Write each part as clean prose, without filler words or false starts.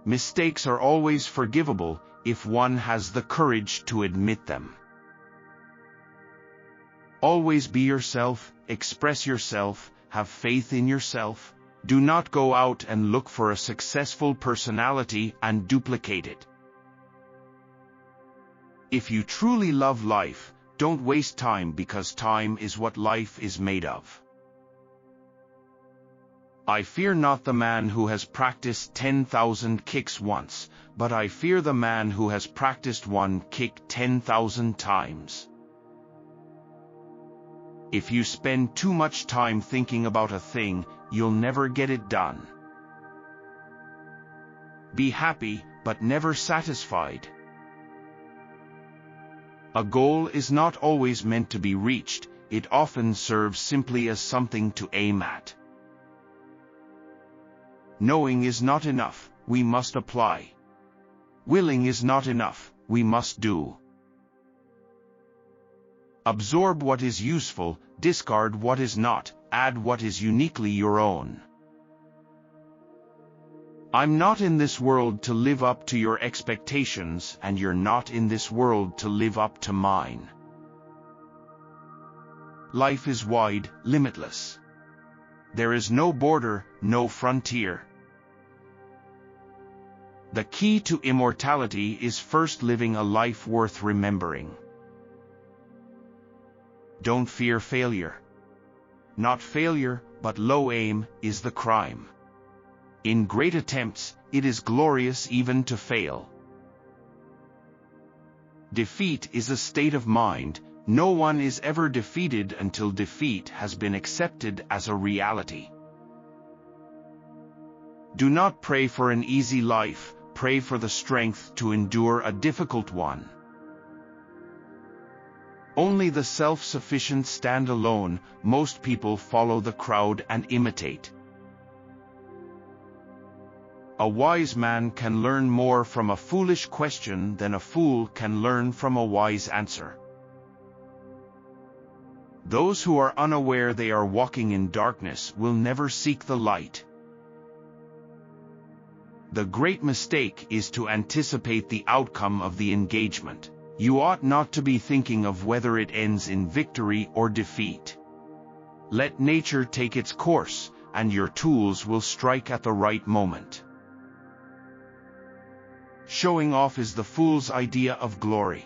Mistakes are always forgivable if one has the courage to admit them. Always be yourself, express yourself, have faith in yourself. Do not go out and look for a successful personality and duplicate it. If you truly love life, don't waste time, because time is what life is made of. I fear not the man who has practiced 10,000 kicks once, but I fear the man who has practiced one kick 10,000 times. If you spend too much time thinking about a thing, you'll never get it done. Be happy, but never satisfied. A goal is not always meant to be reached, it often serves simply as something to aim at. Knowing is not enough, we must apply. Willing is not enough, we must do. Absorb what is useful, discard what is not, add what is uniquely your own. I'm not in this world to live up to your expectations, and you're not in this world to live up to mine. Life is wide, limitless. There is no border, no frontier. The key to immortality is first living a life worth remembering. Don't fear failure. Not failure, but low aim, is the crime. In great attempts, it is glorious even to fail. Defeat is a state of mind. No one is ever defeated until defeat has been accepted as a reality. Do not pray for an easy life, pray for the strength to endure a difficult one. Only the self-sufficient stand alone. Most people follow the crowd and imitate. A wise man can learn more from a foolish question than a fool can learn from a wise answer. Those who are unaware they are walking in darkness will never seek the light. The great mistake is to anticipate the outcome of the engagement. You ought not to be thinking of whether it ends in victory or defeat. Let nature take its course, and your tools will strike at the right moment. Showing off is the fool's idea of glory.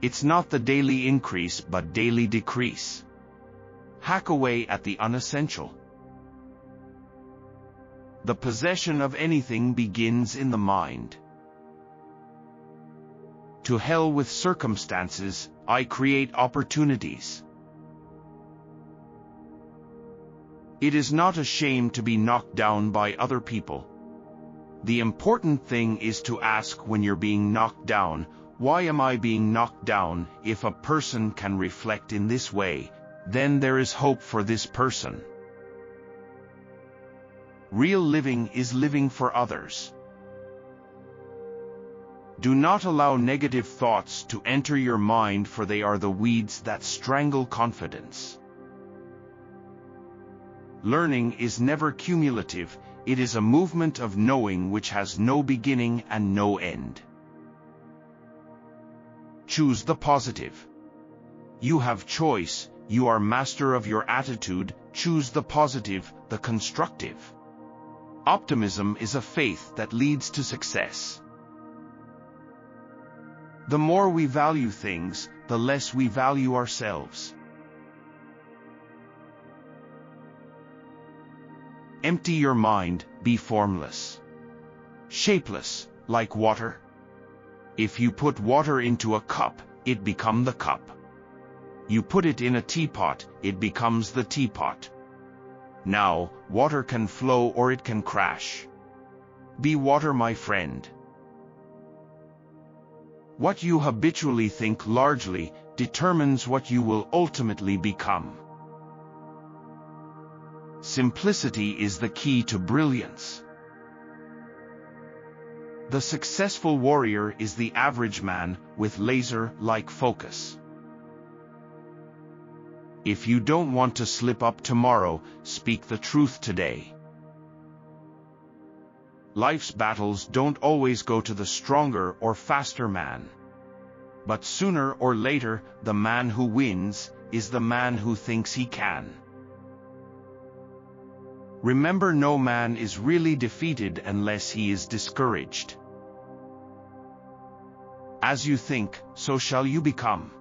It's not the daily increase but daily decrease. Hack away at the unessential. The possession of anything begins in the mind. To hell with circumstances, I create opportunities. It is not a shame to be knocked down by other people. The important thing is to ask when you're being knocked down, why am I being knocked down? If a person can reflect in this way, then there is hope for this person. Real living is living for others. Do not allow negative thoughts to enter your mind, for they are the weeds that strangle confidence. Learning is never cumulative, it is a movement of knowing which has no beginning and no end. Choose the positive. You have choice, you are master of your attitude, choose the positive, the constructive. Optimism is a faith that leads to success. The more we value things, the less we value ourselves. Empty your mind, be formless. Shapeless, like water. If you put water into a cup, it becomes the cup. You put it in a teapot, it becomes the teapot. Now, water can flow or it can crash. Be water, my friend. What you habitually think largely determines what you will ultimately become. Simplicity is the key to brilliance. The successful warrior is the average man with laser-like focus. If you don't want to slip up tomorrow, speak the truth today. Life's battles don't always go to the stronger or faster man. But sooner or later, the man who wins is the man who thinks he can. Remember, no man is really defeated unless he is discouraged. As you think, so shall you become.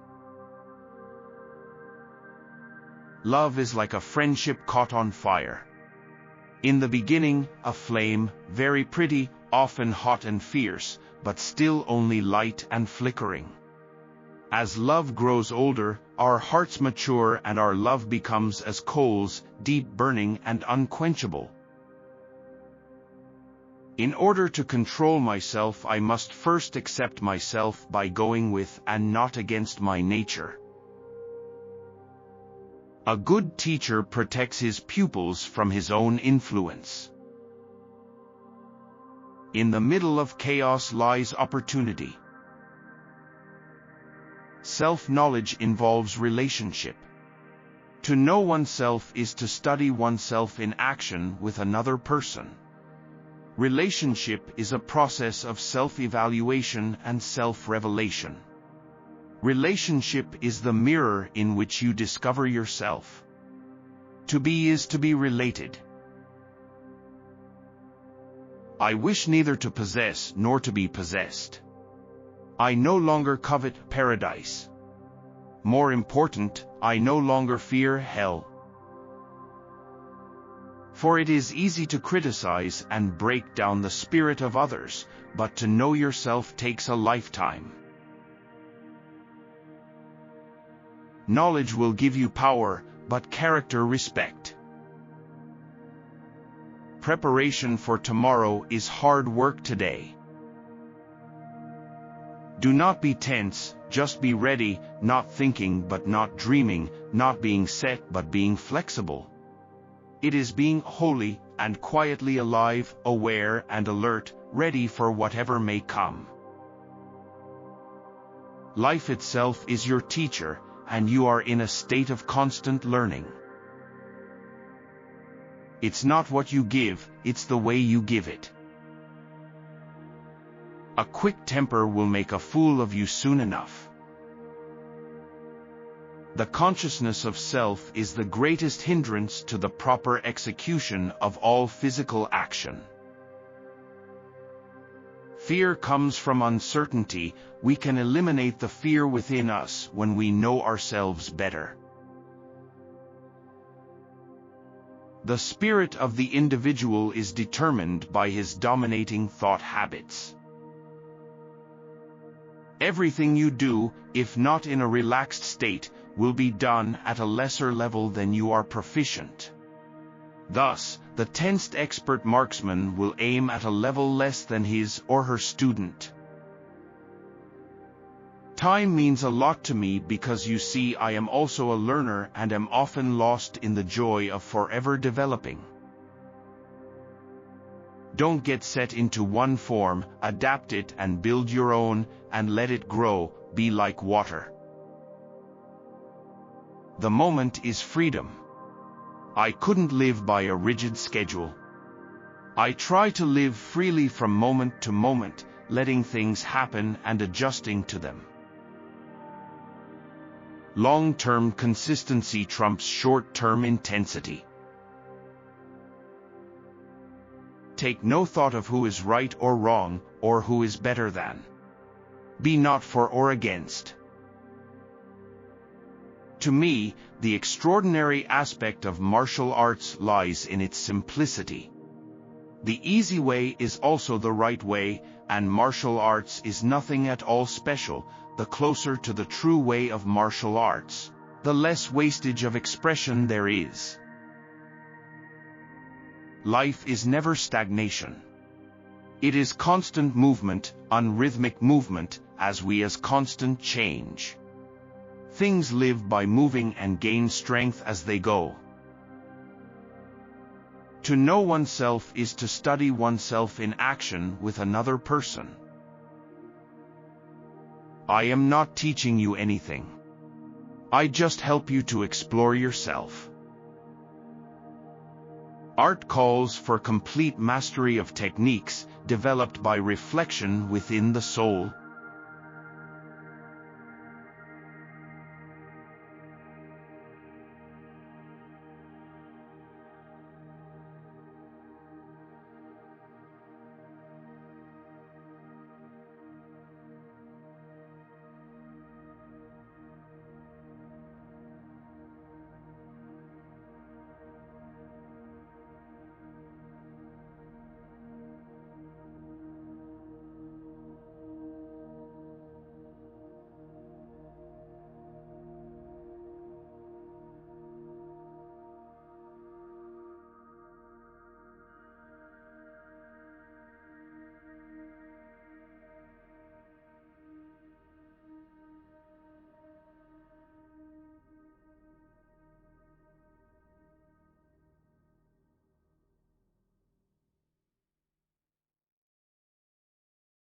Love is like a friendship caught on fire. In the beginning, a flame, very pretty, often hot and fierce, but still only light and flickering. As love grows older, our hearts mature and our love becomes as coals, deep burning and unquenchable. In order to control myself, I must first accept myself by going with and not against my nature. A good teacher protects his pupils from his own influence. In the middle of chaos lies opportunity. Self-knowledge involves relationship. To know oneself is to study oneself in action with another person. Relationship is a process of self-evaluation and self-revelation. Relationship is the mirror in which you discover yourself. To be is to be related. I wish neither to possess nor to be possessed. I no longer covet paradise. More important, I no longer fear hell. For it is easy to criticize and break down the spirit of others, but to know yourself takes a lifetime. Knowledge will give you power, but character respect. Preparation for tomorrow is hard work today. Do not be tense, just be ready, not thinking but not dreaming, not being set but being flexible. It is being wholly and quietly alive, aware and alert, ready for whatever may come. Life itself is your teacher, and you are in a state of constant learning. It's not what you give, it's the way you give it. A quick temper will make a fool of you soon enough. The consciousness of self is the greatest hindrance to the proper execution of all physical action. Fear comes from uncertainty. We can eliminate the fear within us when we know ourselves better. The spirit of the individual is determined by his dominating thought habits. Everything you do, if not in a relaxed state, will be done at a lesser level than you are proficient. Thus, the tensed expert marksman will aim at a level less than his or her student. Time means a lot to me because you see, I am also a learner and am often lost in the joy of forever developing. Don't get set into one form, adapt it and build your own, and let it grow, be like water. The moment is freedom. I couldn't live by a rigid schedule. I try to live freely from moment to moment, letting things happen and adjusting to them. Long-term consistency trumps short-term intensity. Take no thought of who is right or wrong, or who is better than. Be not for or against. To me, the extraordinary aspect of martial arts lies in its simplicity. The easy way is also the right way, and martial arts is nothing at all special. The closer to the true way of martial arts, the less wastage of expression there is. Life is never stagnation. It is constant movement, unrhythmic movement, as we as constant change. Things live by moving and gain strength as they go. To know oneself is to study oneself in action with another person. I am not teaching you anything. I just help you to explore yourself. Art calls for complete mastery of techniques developed by reflection within the soul,